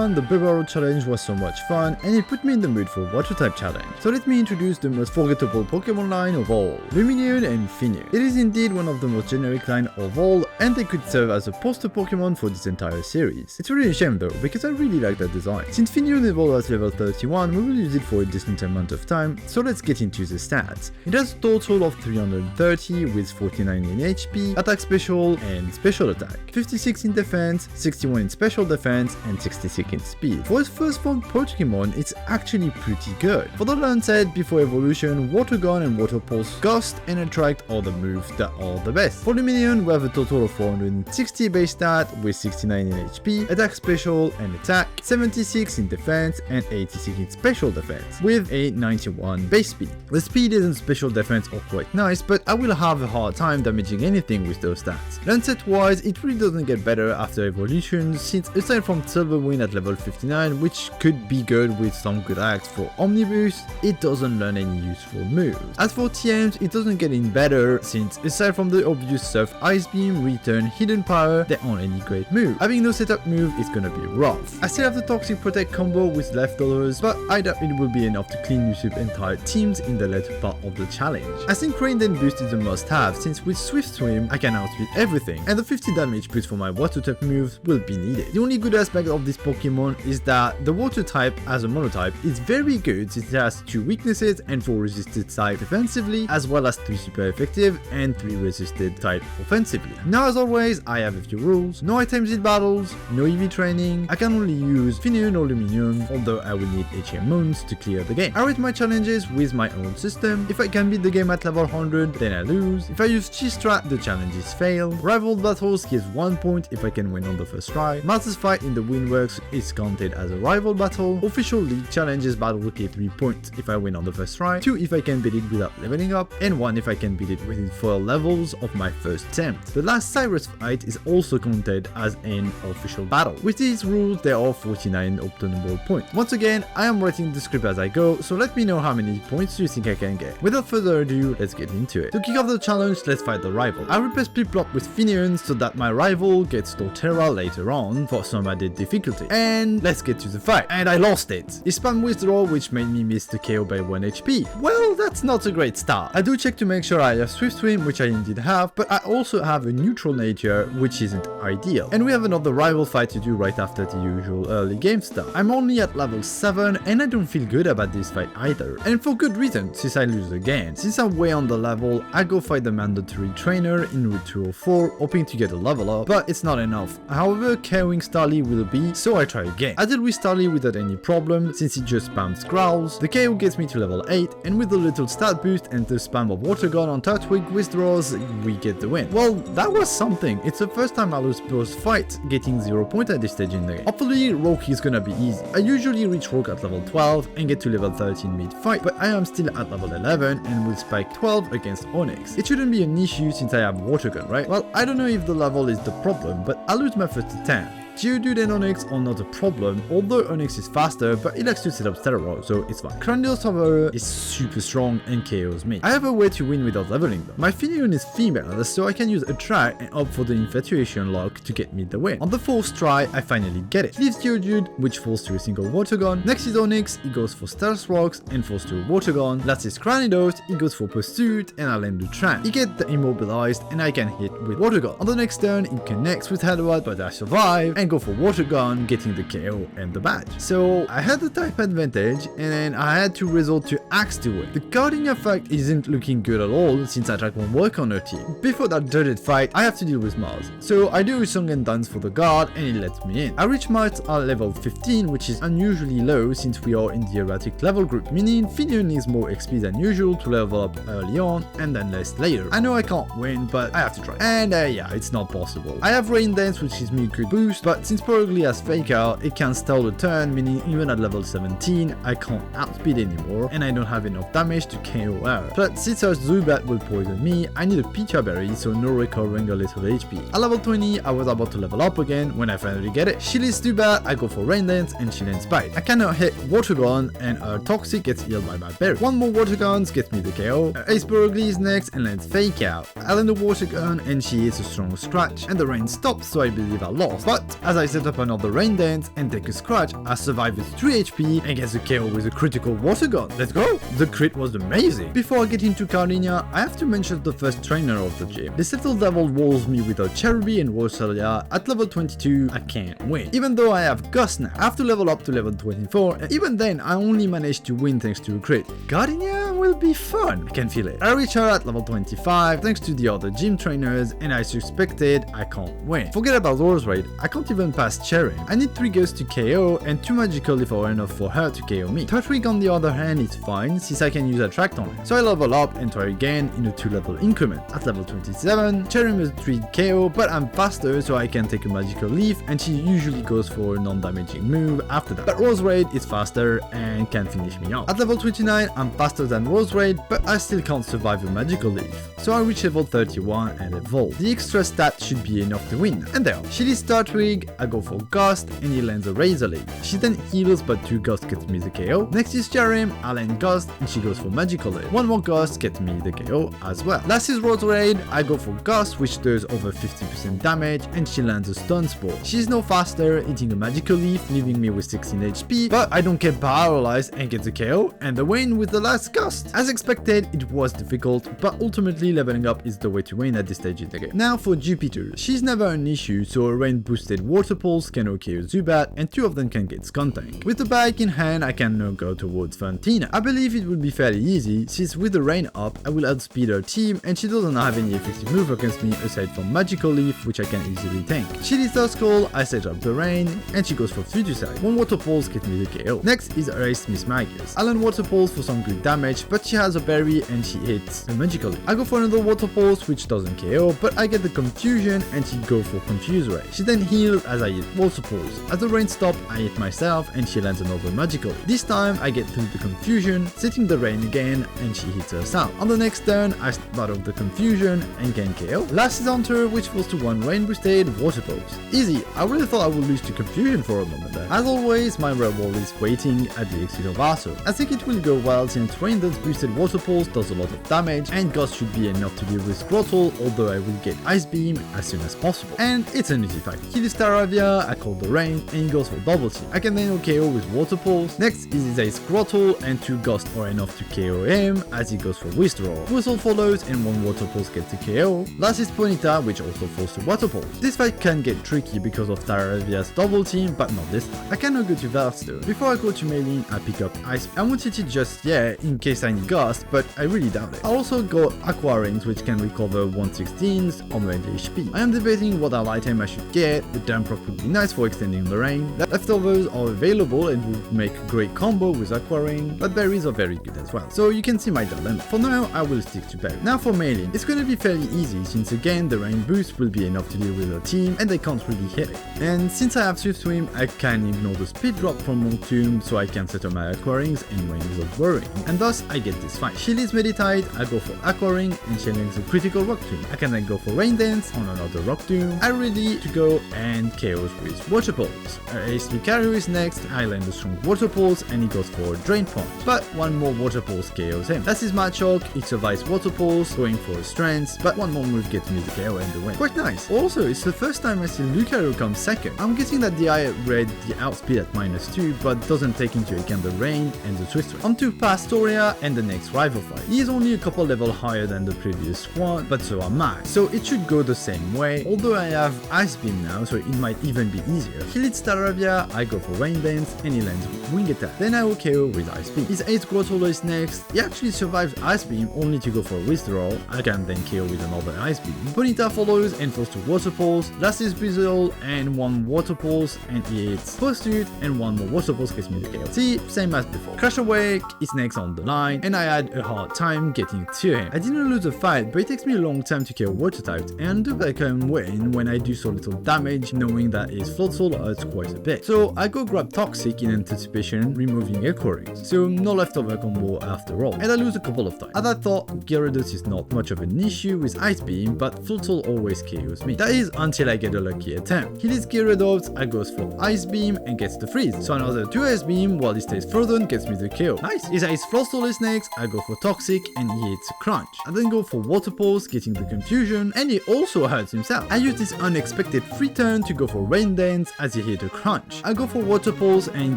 31, the Burrow challenge was so much fun, and it put me in the mood for water type challenge. So let me introduce the most forgettable Pokemon line of all, Lumineon and Finneon. It is indeed one of the most generic line of all, and they could serve as a poster Pokemon for this entire series. It's really a shame though, because I really like that design. Since Finneon evolved at level 31, we will use it for a decent amount of time, so let's get into the stats. It has a total of 330 with 49 in HP, attack special and special attack, 56 in defense, 61 in special defense, and 66 in speed. For its first form Pokemon, it's actually pretty good. For the Lancet, before evolution, Water Gun and Water Pulse Ghost and Attract are the moves that are the best. For Lumineon, we have a total of 460 base stat with 69 in HP, attack special and attack, 76 in defense, and 86 in special defense, with a 91 base speed. The speed and special defense are quite nice, but I will have a hard time damaging anything with those stats. Lancet wise, it really doesn't get better after evolution, since aside from Silver Wind at level 59, which could be good with some good acts for Omnibus, it doesn't learn any useful moves. As for TMs, it doesn't get any better, since aside from the obvious stuff Ice Beam, Return, Hidden Power, there aren't any great moves. Having no setup move is gonna be rough. I still have the Toxic Protect combo with leftovers, but I doubt it will be enough to clean Yusuf entire teams in the later part of the challenge. I think Rain Dance boost is a must have, since with Swift Swim I can outspeed everything, and the 50 damage boost for my water type moves will be needed. The only good aspect of this Pokemon is that the water type as a monotype is very good, since it has 2 weaknesses and 4 resisted type defensively, as well as 3 super effective and 3 resisted type offensively. Now as always, I have a few rules: no items in battles, no EV training, I can only use Finneon or Lumineon, although I will need HM Moons to clear the game. I rate my challenges with my own system. If I can beat the game at level 100, then I lose. If I use G-Strat, the challenges fail. Rival battles gives 1 point if I can win on the first try. Masters fight in the Windworks is counted as a rival battle. Official league challenges battle will give 3 points if I win on the first try, 2 if I can beat it without leveling up, and 1 if I can beat it within 4 levels of my first attempt. The last Cyrus fight is also counted as an official battle. With these rules, there are 49 obtainable points. Once again, I am writing the script as I go, so let me know how many points you think I can get. Without further ado, let's get into it. To kick off the challenge, let's fight the rival. I replace Piplup with Finneon so that my rival gets Torterra later on for some added difficulty. And let's get to the fight. And I lost it. He spammed withdraw, which made me miss the KO by 1 HP. Well, that's not a great start. I do check to make sure I have Swift Swim, which I indeed have, but I also have a neutral nature, which isn't ideal. And we have another rival fight to do right after the usual early game stuff. I'm only at level 7, and I don't feel good about this fight either. And for good reason, since I lose again. Since I'm way on the level, I go fight the mandatory trainer in Route 204, hoping to get a level up, but it's not enough. However, KOing Starly will be, so I try again. I deal with Starly without any problem, since it just spams growls. The KO gets me to level 8, and with a little stat boost and the spam of Water Gun on Turtwig withdraws, we get the win. Well, that was something. It's the first time I lose both fights, getting 0 points at this stage in the game. Hopefully, Rogue is gonna be easy. I usually reach Rogue at level 12 and get to level 13 mid-fight, but I am still at level 11 and will spike 12 against Onyx. It shouldn't be an issue since I have Water Gun, right? Well, I don't know if the level is the problem, but I lose my first attempt. Geodude and Onyx are not a problem, although Onyx is faster, but he likes to set up Steroid, so it's fine. Cranial's however is super strong and KOs me. I have a way to win without leveling though. My Finneon is female, so I can use Attract and opt for the Infatuation lock to get me the win. On the 4th try, I finally get it. Leaves Geodude, which falls to a single Water Gun. Next is Onyx, he goes for Stealth Rocks and falls to a Water Gun. Last is Cranidos, he goes for Pursuit and I land the Tran. He gets the immobilized and I can hit with Water Gun. On the next turn, he connects with Headbutt, but I survive and go for Water Gun, getting the KO and the badge. So I had the type advantage and then I had to resort to Axe to win. The guarding effect isn't looking good at all since Attack won't work on her team. Before that dreaded fight, I have to deal with Mars. So I do a song and dance for the guard and it lets me in. I reach Mars at level 15, which is unusually low since we are in the erratic level group, meaning Finneon needs more XP than usual to level up early on and then less later. I know I can't win, but I have to try. And yeah, it's not possible. I have Rain Dance, which gives me a good boost, but since Purugly has Fake Out, it can stall a turn, meaning even at level 17, I can't outspeed anymore, and I don't have enough damage to KO her. But since her Zubat will poison me, I need a Pika Berry, so no recovering a little HP. At level 20, I was about to level up again when I finally get it. She leaves Zubat, I go for Rain Dance, and she lands Bite. I cannot hit Water Gun, and her Toxic gets healed by my berry. One more Water Guns gets me the KO. Ace Purugly is next and lands Fake Out. I land the Water Gun, and she hits a strong scratch, and the rain stops, so I believe I lost. But As I set up another Rain Dance and take a scratch, I survive with 3 HP and get the KO with a critical water gun. Let's go! The crit was amazing. Before I get into Carlinia, I have to mention the first trainer of the gym. They settled level walls me without Cherubi and Rosalia. At level 22, I can't win. Even though I have Gust now, I have to level up to level 24, and even then I only managed to win thanks to a crit. Carlinia will be fun, I can feel it. I reach her at level 25 thanks to the other gym trainers, and I suspected I can't win. Forget about Rose Raid, I can't even pass Cherim. I need 3 Gusts to KO and 2 Magical if I were enough for her to KO me. Turtwig on the other hand is fine since I can use Attract on it. So I level up and try again in a 2 level increment. At level 27, Cherim is 3 KO, but I'm faster so I can take a Magical Leaf, and she usually goes for a non-damaging move after that. But Rose Raid is faster and can finish me off. At level 29, I'm faster than Rose Raid, but I still can't survive a Magical Leaf. So I reach level 31 and evolve. The extra stat should be enough to win, and there. She leaves Turtwig, I go for Gust, and he lands a Razor Leaf. She then heals, but 2 Gust gets me the KO. Next is Cherim, I land Gust, and she goes for Magical Leaf. 1 more Gust gets me the KO as well. Last is Rose Raid, I go for Gust, which does over 50% damage, and she lands a Stun Spore. She's no faster, hitting a Magical Leaf, leaving me with 16 HP, but I don't get paralyzed and get the KO, and the win with the last Gust. As expected, it was difficult, but ultimately leveling up is the way to win at this stage in the game. Now for Jupiter, she's never an issue, so a rain boosted Water Pulse can OKO Zubat, and 2 of them can get Skuntank. With the bike in hand, I can now go towards Fantina. I believe it will be fairly easy, since with the rain up, I will outspeed her team, and she doesn't have any effective move against me aside from Magical Leaf, which I can easily tank. She leaves her Skull, I set up the rain, and she goes for Futuside. 1 Water Pulse gets me the KO. Next is Ace Miss Magius. I land Water Pulse for some good damage, but she has a berry and she hits a Magical Leaf. I go for another Water Pulse, which doesn't KO, but I get the Confusion and she go for Confuse Ray. She then heals as I hit Water Pulse. As the rain stops, I hit myself and she lands another Magical Leaf. This time I get through the Confusion, setting the rain again, and she hits herself. On the next turn, I snap out of the Confusion and gain KO. Last is Hunter, which falls to 1 rain boosted Water Pulse. Easy, I really thought I would lose to Confusion for a moment there. As always, my Rebel is waiting at the exit of Arso. I think it will go well since Rain Dance boosted Water Pulse does a lot of damage, and Gust should be enough to deal with Grottle, although I will get Ice Beam as soon as possible. And it's an easy fight. He is Staravia, I call the rain, and he goes for double team. I can then KO with Water Pulse. Next is his Ace Grottle, and 2 Gust are enough to KO him as he goes for Withdraw. Whistle follows, and 1 Water Pulse gets the KO. Last is Ponyta, which also falls to Water Pulse. This fight can get tricky because of Staravia's double team, but not this time. I can now go to Valve though. Before I go to Maylene, I pick up Ice. I won't hit it just yet in case I need Gust, but I really doubt it. I also got Aqua Rings, which can recover 1/16 on range HP. I am debating what item I should get. The Damp Rock would be nice for extending the rain. Leftovers are available and would make a great combo with Aqua Ring, but berries are very good as well. So you can see my dilemma. For now, I will stick to berry. Now for Maylene, it's gonna be fairly easy since again the rain boost will be enough to deal with her team and they can't really hit it. And since I have Swift Swim, I can ignore the speed drop from Monk Tomb so I can set up my Aqua Rings and rain without worrying. And thus I get this fight. She leaves Meditite, I go for Aqua Ring and she lands a critical Rock Tomb. I can then go for Rain Dance on another Rock Tomb. I ready to go and KOs with Water Pulse. Ace Lucario is next, I land a strong Water Pulse and he goes for a Drain Punch. But 1 more Water Pulse KOs him. That's his Machoke, it survives Water Pulse, going for a Strength, but 1 more move gets me the KO and the win. Quite nice. Also, it's the first time I see Lucario come second. I'm guessing that the eye read the outspeed at -2, but doesn't take into account the rain and the Swift Swim. On to Pastoria and the next rival fight. He is only a couple level higher than the previous one, but so am I. So it should go the same way, although I have Ice Beam now, so it might even be easier. He leads Staravia, I go for Rain Dance, and he lands Wing Attack. Then I will KO with Ice Beam. His Ace Grottle is next. He actually survives Ice Beam only to go for a Withdrawal. I can then KO with another Ice Beam. Ponyta follows and falls to Water Pulse. Last is Bizzle and 1 Water Pulse and he hits Pursuit and 1 more Water Pulse gets me the KO. See, same as before. Crash Awake is next on the line and I had a hard time getting to him. I didn't lose the fight, but it takes me a long time to KO water types and I can win when I do so little damage knowing that his Float Soul hurts quite a bit. So I go grab Toxic in anticipation, removing Echo Rings. So no leftover combo after all. And I lose a couple of times. As I thought, Gyarados is not much of an issue with Ice Beam, but Float Soul always KOs me. That is until I get a lucky attempt. He leads Gyarados, I goes for Ice Beam and gets the freeze. So another 2 Ice Beam while he stays frozen gets me the KO. Nice! His Ice Float Soul is What's next? I go for Toxic and he hits a Crunch. I then go for Water Pulse, getting the confusion, and he also hurts himself. I use this unexpected free turn to go for Rain Dance as he hit a Crunch. I go for Water Pulse and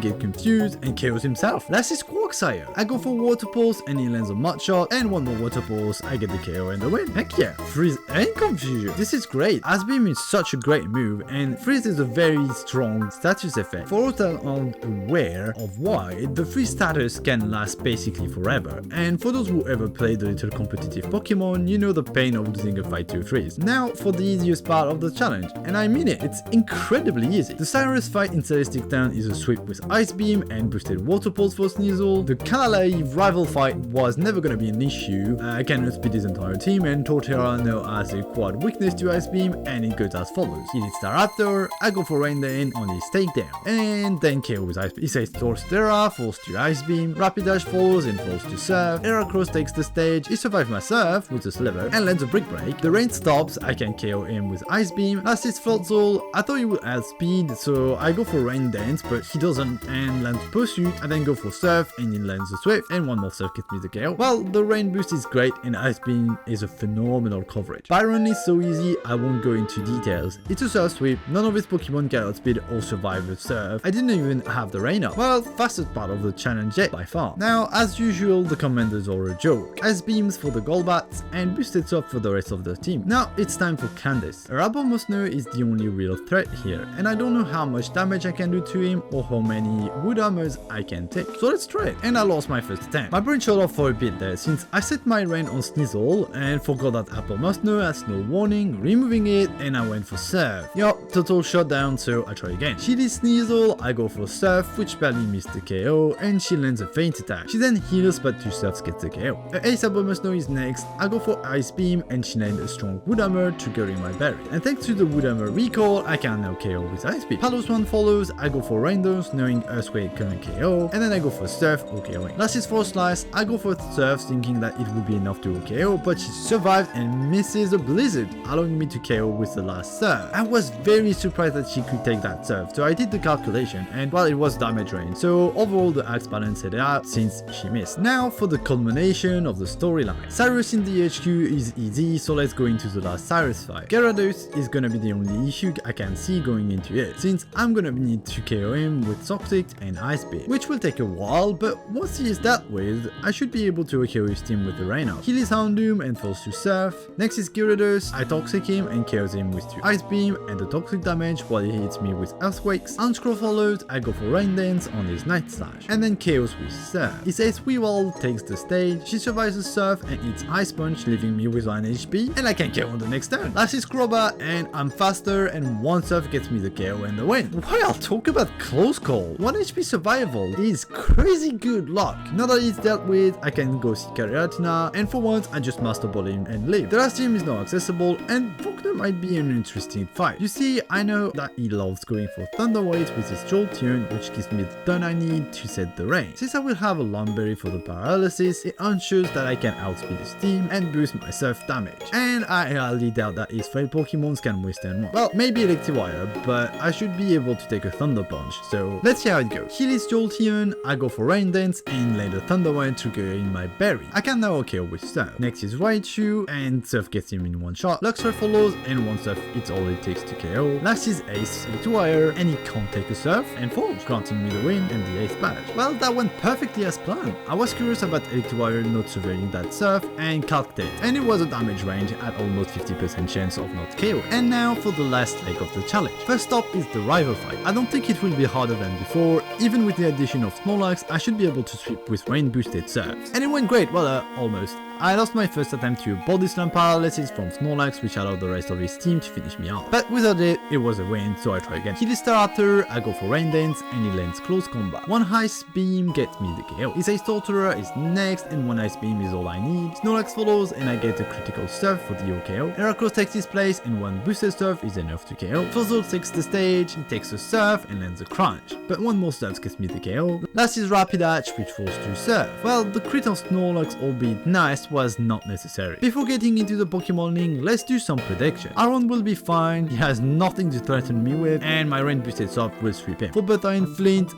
get confused and KOs himself. Last is Quagsire. I go for Water Pulse and he lands a Mud Shot, and one more Water Pulse, I get the KO and the win. Heck yeah, Freeze and Confusion. This is great. Ice Beam is such a great move, and Freeze is a very strong status effect. For those that aren't aware of why, the Freeze status can last basically forever, and for those who ever played the little competitive Pokemon, you know the pain of losing a fight to Freeze. Now for the easiest part of the challenge, and I mean it, it's incredibly easy. The Cyrus fight in Celestic Town is a sweep with Ice Beam and boosted Water Pulse for Sneasel. The Kanalai rival fight was never gonna be an issue. I can outspeed his entire team, and Torterra now has a quad weakness to Ice Beam, and it goes as follows. He hits Staraptor, I go for Rain Dance on his takedown, and then KO with Ice Beam. He says Torterra, falls to Ice Beam, Rapidash follows and falls to Surf. Heracross takes the stage, he survives my Surf with a Sliver and lands a Brick Break. The rain stops, I can KO him with Ice Beam. Last is Floatzel. I thought he would add speed, so I go for Rain Dance, but he doesn't and lands Pursuit. I then go for Surf and he lands a Swift, and one more Surf gets me the KO. Well, the rain boost is great and Ice Beam is a phenomenal coverage. Byron is so easy, I won't go into details. It's a Surf sweep, none of his Pokemon can outspeed or survive with Surf. I didn't even have the rain up. Well, fastest part of the challenge yet by far. Now, as usual, the commanders are a joke. Ice Beams for the Golbats and boosted Surf for the rest of the team. Now, it's time for Candace. Rabomosno is the only real threat here, and I don't know how much damage I can do to him or how many wood hammers I can take. So let's try it. And I lost my first attempt. My brain shut off for a bit there since I set my rain on Sneasel and forgot that Rabomosno has no warning, removing it, and I went for Surf. Yup, total shutdown, so I try again. She did Sneasel, I go for Surf, which barely missed the KO, and she lands a feint attack. She then heals, but two Surfs gets the KO. Ace Rabomosno is next, I go for Ice Beam, and she lands a strong wood hammer, triggering my berry. And thanks to the wood hammer recall, I can now KO with Ice Beam. Palos one follows, I go for Rain Dance, knowing Earthquake couldn't KO, and then I go for Surf, OKOing. Last is for Slice, I go for Surf, thinking that it would be enough to OKO, but she survived and misses a Blizzard, allowing me to KO with the last Surf. I was very surprised that she could take that Surf, so I did the calculation, and well, it was damage rain, so overall the axe balanced it out since she missed. Now for the culmination of the storyline. Cyrus in the HQ is easy, so let's go into the last Cyrus fight. Gyarados is gonna be the only issue I can see going into it, since I'm gonna need to KO him with Toxic and Ice Beam, which will take a while, but once he is dealt with, I should be able to KO his team with the rain up. Heal his Houndoom and falls to Surf. Next is Gyarados, I Toxic him and KOs him with 2 Ice Beam and the Toxic damage while he hits me with Earthquakes. Unscroll follows, I go for Rain Dance on his Night Slash, and then KOs with Surf. He says Weavile takes the stage, she survives the Surf and hits Ice Punch, leaving me with 1 HP, and I can KO on the next turn. Last is Crobat, and I'm faster, and 1 Surf gets me the KO and the win. Well, talk about close call. 1 HP survival is crazy good luck. Now that it's dealt with, I can go see Cariatina, and for once, I just Master Ball him and leave. The last team is now accessible, and Faulkner might be an interesting fight. You see, I know that he loves going for Thunder Wave with his Jolteon, which gives me the turn I need to set the rain. Since I will have a Lumberry for the paralysis, it ensures that I can outspeed his team and boost my Surf damage. And I highly doubt that his failed Pokemons can withstand one. Well, maybe Electivire, but I should be able to take a Thunder Punch, so let's see how it goes. Heal his Jolteon, I go for Rain Dance and land a Thunder Wave triggering my berry. I can now KO with Surf. Next is Raichu, and Surf gets him in 1 shot. Luxray follows, and 1 Surf, it's all it takes to KO. Last is Ace Electivire, and he can't take a Surf and falls, granting me the win and the Ace badge. Well, that went perfectly as planned. I was curious about Electivire not surveying that Surf and calced it, and it was a damage range at almost 50% chance of not KO. And now for the last leg of the challenge. First up is the rival fight. I don't think it will be harder than before. Even with the addition of Snorlax, I should be able to sweep with rain boosted Surfs. And it went great, well almost. I lost my first attempt to a Body Slam paralysis from Snorlax, which allowed the rest of his team to finish me off. But without it, it was a win, so I try again. He Staraptor, I go for Rain Dance, and he lands Close Combat. 1 Ice Beam gets me the KO. His Ace Torterra is next, and 1 Ice Beam is all I need. Snorlax follows, and I get a critical Surf for the OKO. Heracross takes his place, and 1 boosted Surf is enough to KO. Floatzel takes the stage, he takes a Surf, and lands a Crunch. But 1 more Surf gets me the KO. Last is Rapidash, which falls to Surf. Well, the crit on Snorlax, albeit nice, Surfs was not necessary. Before getting into the Pokemon link, let's do some prediction. Aaron will be fine, he has nothing to threaten me with, and my rain boosted Surf will sweep him. For Butterfly Flint,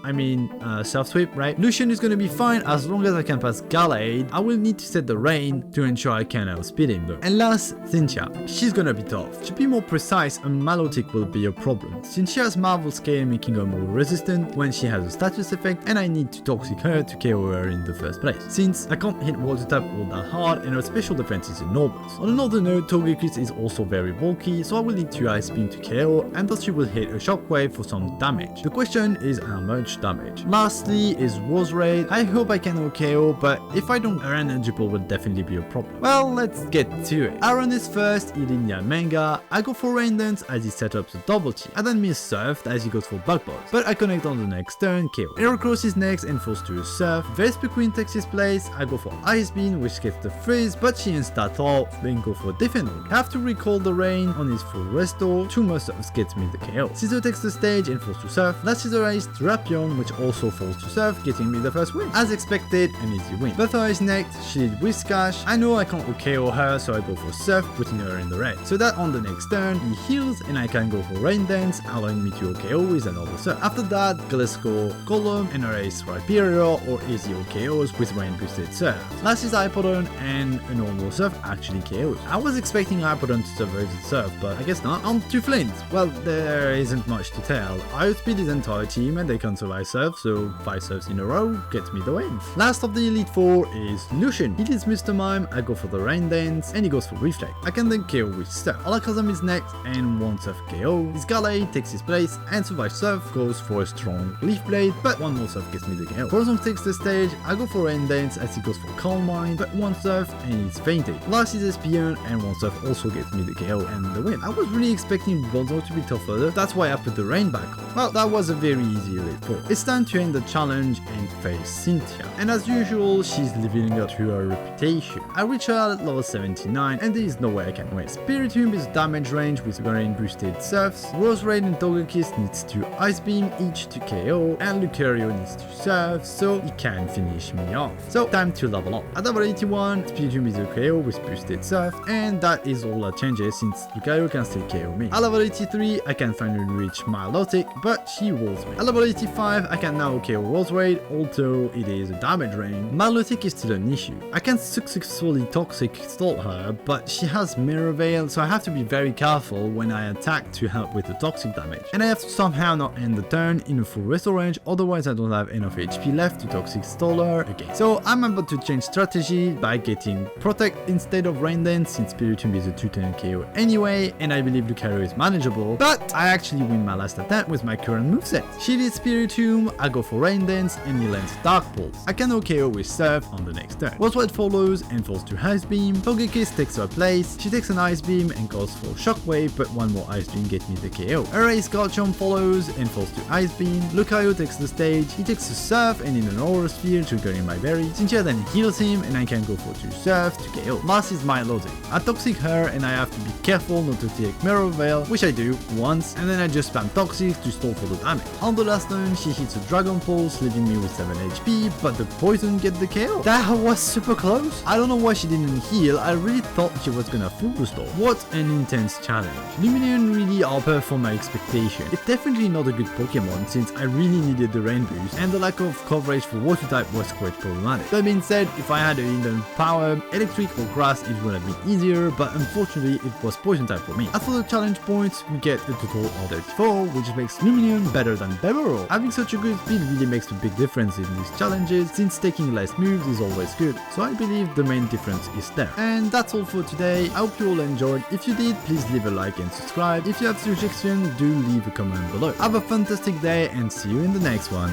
Surf Sweep, right? Lucian is gonna be fine as long as I can pass Gallade. I will need to set the rain to ensure I can outspeed him though. And last, Cynthia. She's gonna be tough. To be more precise, a Milotic will be a problem, since she has Marvel Scale making her more resistant when she has a status effect, and I need to Toxic her to KO her in the first place, since I can't hit Water type all that hard and her special defense is enormous. On another note, Togekiss is also very bulky, so I will need to Ice Beam to KO, and thus she will hit a Shockwave for some damage. The question is how much damage. Lastly is Rose Raid. I hope I can KO, but if I don't, her Energy Ball will definitely be a problem. Well, let's get to it. Aaron is first, Ilinia Manga. I go for Rain Dance as he set up the double T. I then miss Surfed as he goes for Bug Buzz, but I connect on the next turn, KO. Heracross is next and forced to a Surf. Vespiquen takes his place. I go for Ice Beam, which gets the freeze, but she insta off, then go for Defend. I have to recall the rain on his full restore. 2 more Surfs gets me the KO. Scizor takes the stage and falls to Surf. Last Scizor is Drapion, which also falls to Surf, getting me the first win. As expected, an easy win. Butterfly is next. She did Whiscash. I know I can't KO her, so I go for Surf, putting her in the red. So that on the next turn, he heals and I can go for Rain Dance, allowing me to KO with another Surf. After that, Gliscor, Golem, and erase Rhyperior or easy KOs with Rain boosted Surf. Last is Hypodon, and a normal Surf actually KOs. I was expecting Hypodon to survive the Surf, but I guess not. On to Flint. Well, there isn't much to tell. I outspeed his entire team and they can survive Surf, so 5 Surfs in a row gets me the win. Last of the Elite 4 is Lucian. He leads Mr. Mime, I go for the Rain Dance, and he goes for Reflect. I can then KO with Surf. Alakazam is next, and 1 Surf KO. His Gallade takes his place, and survives Surf, goes for a strong Leaf Blade, but 1 more Surf gets me the KO. Frozone takes the stage, I go for Rain Dance as he goes for Calm Mind, but 1 Surf and he's fainted. Last is Espion, and 1 Surf also gets me the KO and the win. I was really expecting Bronzor to be tougher, that's why I put the rain back on. Well, that was a very easy Elite 4. It's time to end the challenge and face Cynthia. And as usual, she's living up to her reputation. I reach her at level 79, and there is no way I can win. Spiritomb is damage range with rain boosted Surfs. Rose Raid and Togekiss needs to Ice Beam each to KO, and Lucario needs to Surf, so he can finish me off. So time to level up. At level 81, Spiritomb is a KO with boosted Surf, and that is all that changes since Lucario can still KO me. At level 83, I can finally reach Milotic, but she walls me. At level 85, I can now KO Rose Raid, although it is a damage range. Milotic is still an issue. I can successfully Toxic stall her, but she has Mirror Veil, so I have to be very careful when I attack to help with the toxic damage. And I have to somehow not end the turn in a full restore range, otherwise I don't have enough HP left to Toxic stall her again. So I'm about to change strategy by getting Protect instead of Rain Dance, since Spiritomb is a 2-turn KO anyway, and I believe Lucario is manageable, but I actually win my last attempt with my current moveset. She did Spiritomb, I go for Rain Dance, and he lands Dark Pulse. I can KO with Surf on the next turn. Rosewhite follows and falls to Ice Beam. Togekiss takes her place. She takes an Ice Beam and goes for Shockwave, but 1 more Ice Beam gets me the KO. Erase Garchomp follows and falls to Ice Beam. Lucario takes the stage. He takes a Surf and in an Aura Sphere triggering my berry. Cynthia then heals him and I can go for 2 Surf to KO. Last is Milotic. I Toxic her and I have to be careful not to take Mirror Veil, which I do once, and then I just spam Toxic to stall for the damage. On the last turn, she hits a Dragon Pulse, leaving me with 7 HP, but the poison gets the KO. That was super close. I don't know why she didn't heal. I really thought she was gonna full restore. What an intense challenge. Lumineon really outperformed my expectation. It's definitely not a good Pokemon since I really needed the rain boost, and the lack of coverage for water type was quite problematic. That being said, if I had a hidden power, electric or grass, it would have been easier, but unfortunately it was poison type for me. As for the challenge points, we get a total of 34, which makes Lumineon better than Beverall. Having such a good speed really makes a big difference in these challenges, since taking less moves is always good, so I believe the main difference is there. And that's all for today. I hope you all enjoyed. If you did, please leave a like and subscribe. If you have suggestions, do leave a comment below. Have a fantastic day and see you in the next one.